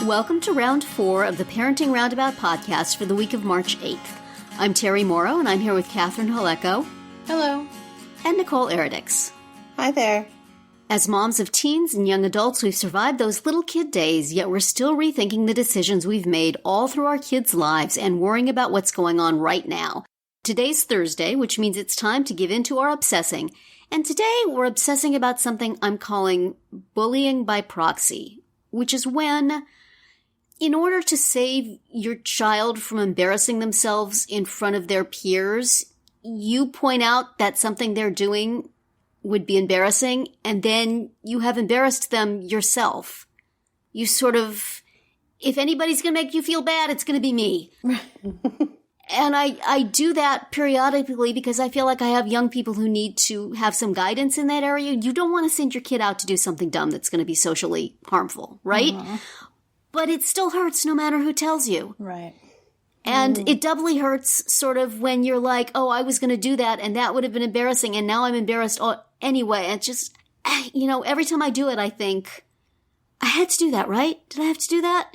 Welcome to round 4 of the Parenting Roundabout podcast for the week of March 8th. I'm Terry Morrow, and I'm here with Catherine Haleko. Hello. And Nicole Eridix. Hi there. As moms of teens and young adults, we've survived those little kid days, yet we're still rethinking the decisions we've made all through our kids' lives and worrying about what's going on right now. Today's Thursday, which means it's time to give in to our obsessing. And today we're obsessing about something I'm calling bullying by proxy, which is when, in order to save your child from embarrassing themselves in front of their peers, you point out that something they're doing would be embarrassing, and then you have embarrassed them yourself. You sort of, if anybody's going to make you feel bad, it's going to be me. And I do that periodically because I feel like I have young people who need to have some guidance in that area. You don't want to send your kid out to do something dumb that's going to be socially harmful, right? Mm-hmm. But it still hurts no matter who tells you. Right. And it doubly hurts sort of when you're like, oh, I was going to do that and that would have been embarrassing and now I'm embarrassed anyway. It's just, every time I do it, I think, I had to do that, right? Did I have to do that?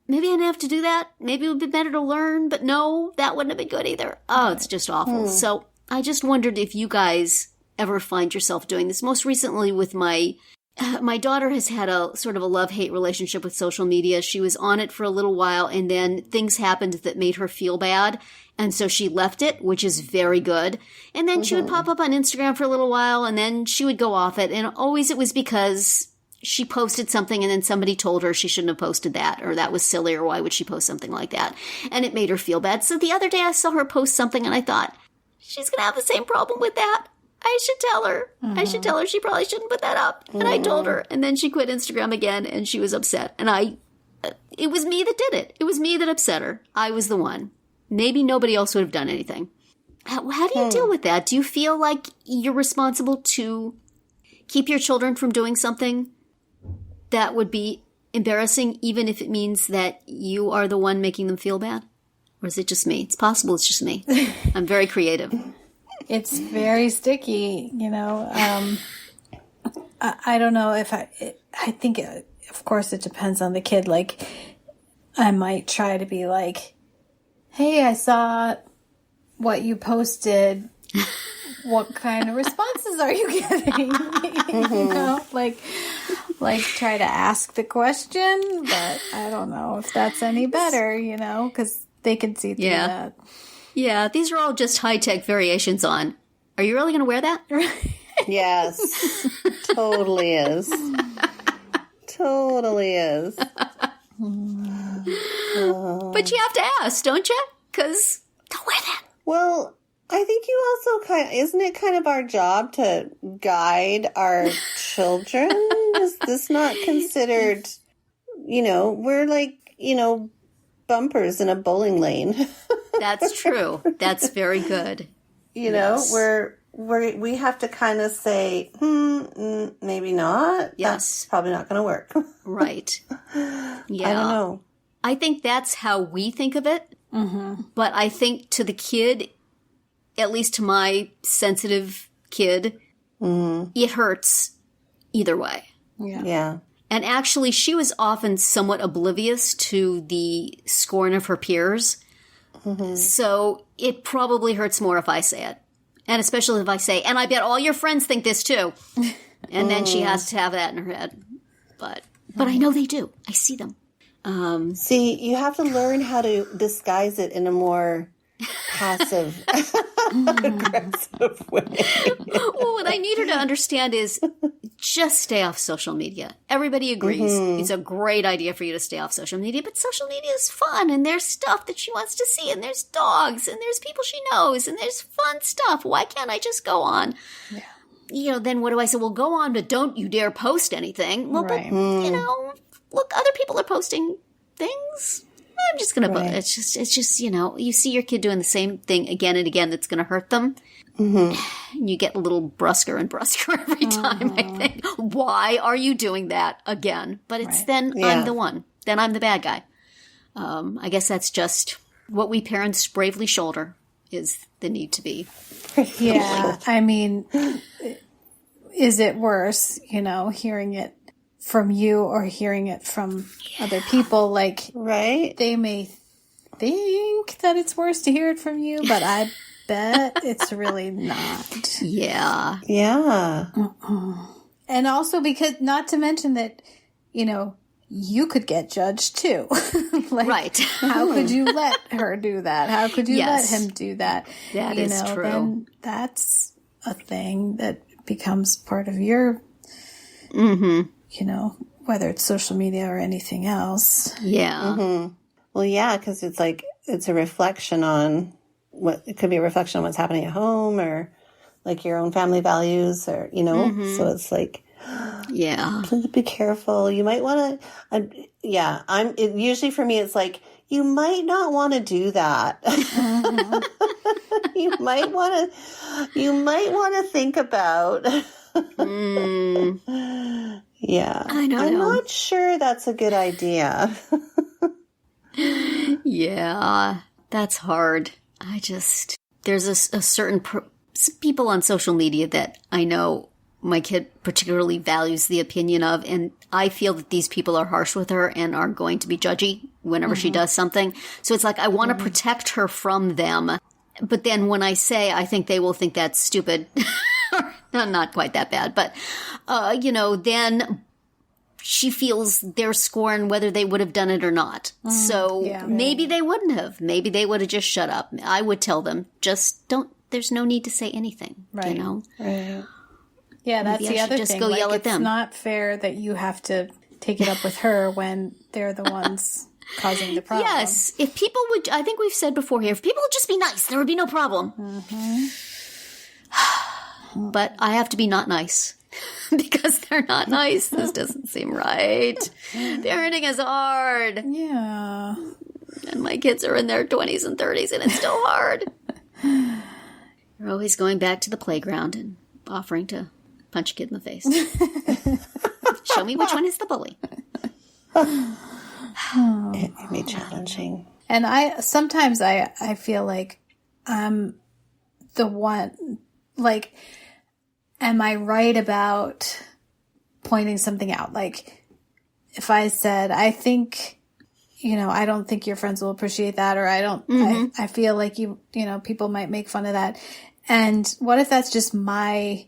Maybe I didn't have to do that. Maybe it would be better to learn, but no, that wouldn't have been good either. Oh, it's just awful. So I just wondered if you guys ever find yourself doing this. Most recently with my daughter has had a sort of a love-hate relationship with social media. She was on it for a little while, and then things happened that made her feel bad. And so she left it, which is very good. And then she would pop up on Instagram for a little while, and then she would go off it. And always it was because she posted something, and then somebody told her she shouldn't have posted that, or that was silly, or why would she post something like that? And it made her feel bad. So the other day I saw her post something, and I thought, she's going to have the same problem with that. I should tell her. I should tell her she probably shouldn't put that up. And I told her. And then she quit Instagram again, and she was upset. And it was me that did it. It was me that upset her. I was the one. Maybe nobody else would have done anything. How do you deal with that? Do you feel like you're responsible to keep your children from doing something that would be embarrassing, even if it means that you are the one making them feel bad? Or is it just me? It's possible it's just me. I'm very creative. It's very sticky, I don't know if I think, of course, it depends on the kid. Like, I might try to be like, hey, I saw what you posted. What kind of responses are you getting? Like try to ask the question, but I don't know if that's any better, because they can see through that. Yeah, these are all just high-tech variations on, are you really going to wear that? Yes, totally is. Totally is. But you have to ask, don't you? Because don't wear that. Well, I think you also isn't it kind of our job to guide our children? Is this not considered, we're like, bumpers in a bowling lane. That's true. That's very good. Yes. We have to kind of say, maybe not. Yes. That's probably not going to work. Right. Yeah. I don't know. I think that's how we think of it. Mm-hmm. But I think to the kid, at least to my sensitive kid, it hurts either way. Yeah. And actually, she was often somewhat oblivious to the scorn of her peers. Mm-hmm. So it probably hurts more if I say it. And especially if I say, and I bet all your friends think this too. And then she has to have that in her head. But I know they do. I see them. See, you have to learn how to disguise it in a more passive, aggressive way. Well, what I need her to understand is just stay off social media. Everybody agrees it's a great idea for you to stay off social media, but social media is fun, and there's stuff that she wants to see, and there's dogs, and there's people she knows, and there's fun stuff. Why can't I just go on? Yeah. Then what do I say? Well, go on, but don't you dare post anything. Well, right. But, look, other people are posting things. I'm just going to put it's just, you see your kid doing the same thing again and again that's going to hurt them. Mm-hmm. You get a little brusquer and brusquer every time, I think. Why are you doing that again? But it's then I'm the one. Then I'm the bad guy. I guess that's just what we parents bravely shoulder is the need to be. Yeah. I mean, is it worse, hearing it from you or hearing it from other people, like, Right? they may think that it's worse to hear it from you, but I bet it's really not. Yeah. Yeah. And also because, not to mention that, you know, you could get judged too. Like, Right. How could you let her do that? How could you Yes. let him do that? That is true. Then that's a thing that becomes part of your, Mm-hmm. you know, whether it's social media or anything else. Yeah. Well, yeah, because it's like, it's a reflection on it could be a reflection on what's happening at home or like your own family values or, you know, so it's like, Yeah. please be careful. You might want to, usually for me, it's like, you might not want to do that. you might want to think about. Yeah. I don't I'm know. not sure that's a good idea. Yeah. That's hard. There's a certain people on social media that I know my kid particularly values the opinion of, and I feel that these people are harsh with her and are going to be judgy whenever she does something. So it's like, I want to protect her from them. But then when I say, I think they will think that's stupid, not quite that bad, but, then she feels their scorn whether they would have done it or not. So maybe they wouldn't have. Maybe they would have just shut up. I would tell them, just don't, there's no need to say anything, Right. you know? Right. Yeah, that's Maybe I the should other just thing. go Like, yell at it's them. not fair that you have to take it up with her when they're the ones causing the problem. Yes. If people would, I think we've said before here, if people would just be nice, there would be no problem. But I have to be not nice because they're not nice. This doesn't seem right. Parenting is hard. Yeah. And my kids are in their 20s and 30s and it's still hard. You're always going back to the playground and offering to punch a kid in the face. Show me which one is the bully. It may be challenging. And sometimes I feel like I'm the one, like, am I right about pointing something out? Like, if I said, I think, I don't think your friends will appreciate that, or I feel like people might make fun of that. And what if that's just my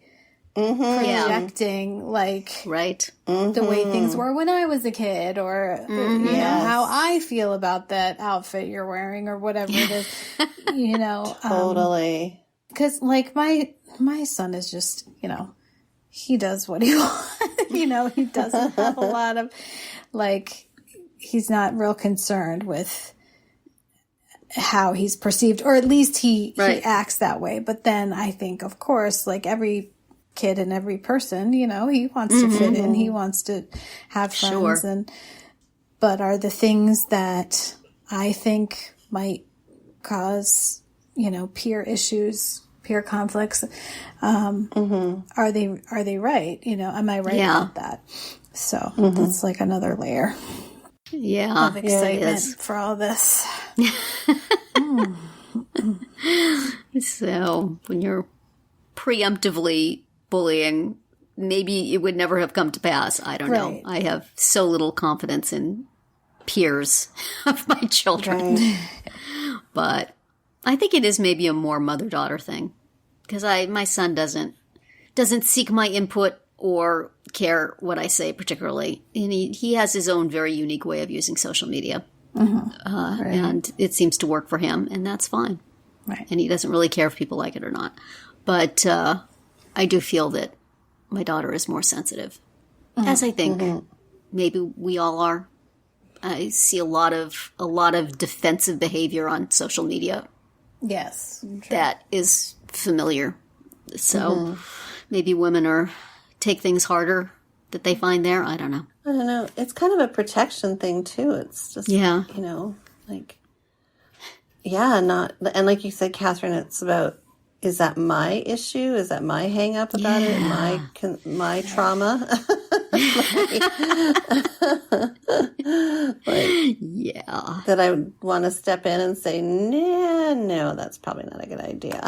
projecting, like, Right. the way things were when I was a kid, or how I feel about that outfit you're wearing, or whatever it is, Totally. because like my son is just, he does what he wants. He doesn't have a lot of, like, he's not real concerned with how he's perceived, or at least he acts that way. But then I think, of course, like every kid and every person, he wants to fit in, he wants to have friends, Sure. but are the things that I think might cause, peer issues, peer conflicts, are they right? Am I right about that? So that's like another layer Yeah. of excitement Yes. for all this. So when you're preemptively bullying, maybe it would never have come to pass. I don't know. Right. I have so little confidence in peers of my children. Right. But I think it is maybe a more mother-daughter thing. Because my son doesn't seek my input or care what I say particularly. And he has his own very unique way of using social media. And it seems to work for him, and that's fine. Right. And he doesn't really care if people like it or not. But I do feel that my daughter is more sensitive, as I think maybe we all are. I see a lot of defensive behavior on social media Yes. that is familiar. So maybe women take things harder that they find there. I don't know. I don't know. It's kind of a protection thing too. It's just, like, and like you said, Catherine, it's about, is that my issue? Is that my hang up about it? My trauma? That I would want to step in and say, no, that's probably not a good idea.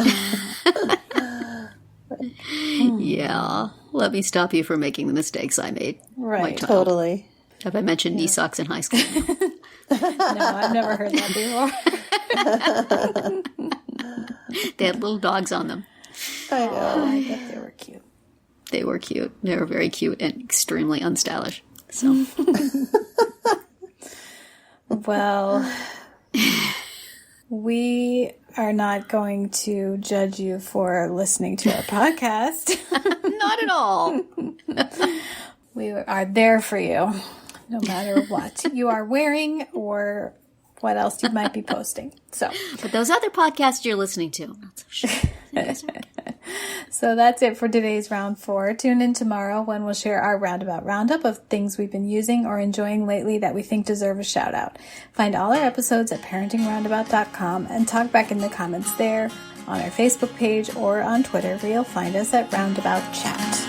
Yeah. Let me stop you from making the mistakes I made. Right. my child. Totally. Have I mentioned knee socks in high school? No, I've never heard that before. They had little dogs on them. I know. I bet they were cute. They were cute. They were very cute and extremely unstylish. So, Well, we are not going to judge you for listening to our podcast. not at all. We are there for you, no matter what you are wearing or what else you might be posting. But those other podcasts you're listening to, I'm not so sure. So that's it for today's round 4. Tune in tomorrow when we'll share our roundup of things we've been using or enjoying lately that we think deserve a shout out. Find all our episodes at parentingroundabout.com and talk back in the comments there, on our Facebook page, or on Twitter, where you'll find us at Roundabout Chat.